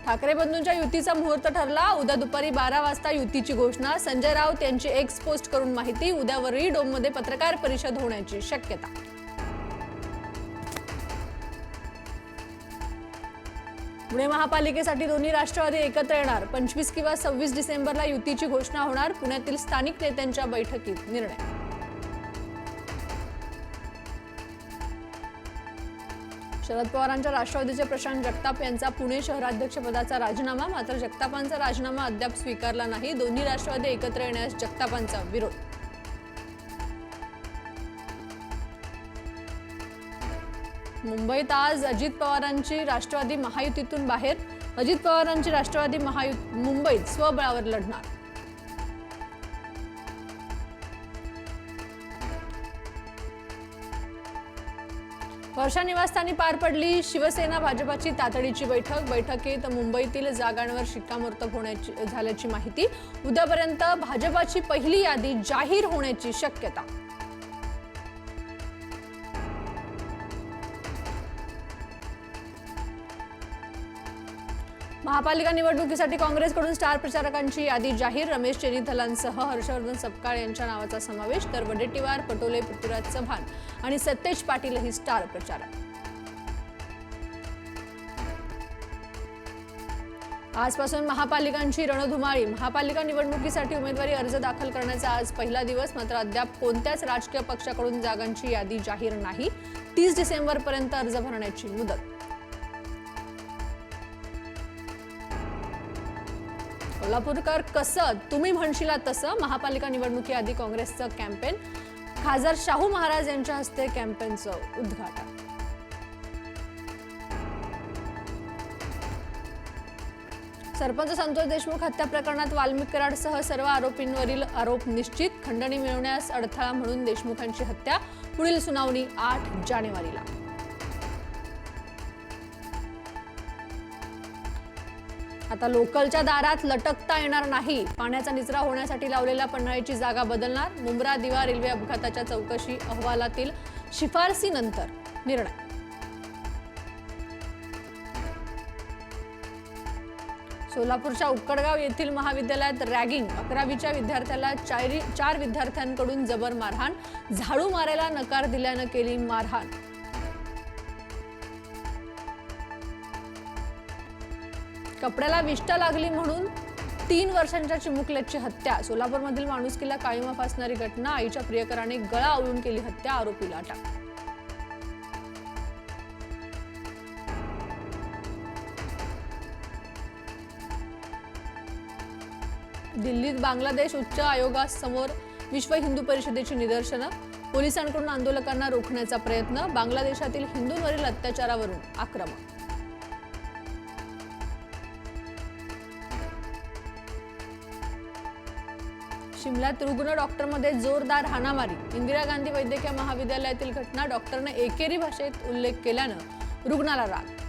ठाकरे बंधूंच्या युतीचा मुहूर्त ठरला। उद्या दुपारी 12 वाजता युतीची घोषणा। संजय राऊत यांची एक्स पोस्ट करून माहिती। उद्या वरळी डोममध्ये पत्रकार परिषद होण्याची शक्यता। पुणे महापालिकेसाठी दोन्ही राष्ट्रवादी एकत्र येणार। 25 किंवा 26 डिसेंबरला युतीची घोषणा होणार। पुण्यातील स्थानिक नेत्यांच्या बैठकीत निर्णय। शरद पवारांच्या राष्ट्रवादीचे प्रशांत जगताप यांचा पुणे शहराध्यक्षपदाचा राजीनामा। मात्र जगतापांचा राजीनामा अद्याप स्वीकारला नाही। दोन्ही राष्ट्रवादी एकत्र येण्यास जगतापांचा विरोध। मुंबईत आज अजित पवारांची राष्ट्रवादी महायुतीतून बाहेर। अजित पवारांची राष्ट्रवादी मुंबईत स्वबळावर लढणार। वर्षा निवासस्थानी पार पडली शिवसेना भाजपाची तातडीची बैठक। बैठकीत मुंबईतील जागांवर शिक्कामोर्तब झाल्याची माहिती। उद्यापर्यंत भाजपाची पहिली यादी जाहीर होण्याची शक्यता। महापालिका निवडणुकीसाठी काँग्रेसकडून स्टार प्रचारकांची यादी जाहीर। रमेश चेनिथलांसह हर्षवर्धन सपकाळ यांच्या नावाचा समावेश। तर वडेट्टीवार, पटोले, पृथ्वीराज चव्हाण आणि सतेज पाटीलही स्टार प्रचारक। आजपासून महापालिकांची रणधुमाळी। महापालिका निवडणुकीसाठी उमेदवारी अर्ज दाखल करण्याचा आज पहिला दिवस। मात्र अद्याप कोणत्याच राजकीय पक्षाकडून जागांची यादी जाहीर नाही। 30 डिसेंबरपर्यंत अर्ज भरण्याची मुदत। कोल्हापूरकर कसं तुम्ही म्हणशीला तसं महापालिका निवडणुकीआधी काँग्रेसचं कॅम्पेन। खासदार शाहू महाराज यांच्या हस्ते कॅम्पेनचं उद्घाटन। सरपंच संतोष देशमुख हत्या प्रकरणात वाल्मिक कराडसह सर्व आरोपींवरील आरोप निश्चित। खंडणी मिळवण्यास अडथळा म्हणून देशमुखांची हत्या। पुढील सुनावणी 8 जानेवारीला। आता लोकलच्या दारात लटकता येणार नाही। पाण्याचा निचरा होण्यासाठी लावलेल्या पन्हाळीची जागा बदलणार। मुंब्रा दिवा रेल्वे अपघाताच्या चौकशी अहवालातील शिफारसीनंतर निर्णय। सोलापूरच्या उक्कडगाव येथील महाविद्यालयात रॅगिंग। 11वीच्या विद्यार्थ्याला 4 विद्यार्थ्यांकडून जबर मारहाण। झाडू मारायला नकार दिल्यानं केली मारहाण। कपड्याला विष्ठ लागली म्हणून 3 वर्षांच्या चिमुकल्याची हत्या। सोलापूरमधील माणुसकीला काळीमा फासणारी घटना। आईच्या प्रियकराने गळा आवळून केली हत्या। आरोपीला अटक। दिल्लीत बांगलादेश उच्च आयोगासमोर विश्व हिंदू परिषदेची निदर्शनं। पोलिसांकडून आंदोलकांना रोखण्याचा प्रयत्न। बांगलादेशातील हिंदूंवरील अत्याचारावरून आक्रमक। शिमल्यात रुग्ण डॉक्टरमध्ये जोरदार हाणामारी। इंदिरा गांधी वैद्यकीय महाविद्यालयातील घटना। डॉक्टरने एकेरी भाषेत उल्लेख केल्यानं रुग्णाला राग।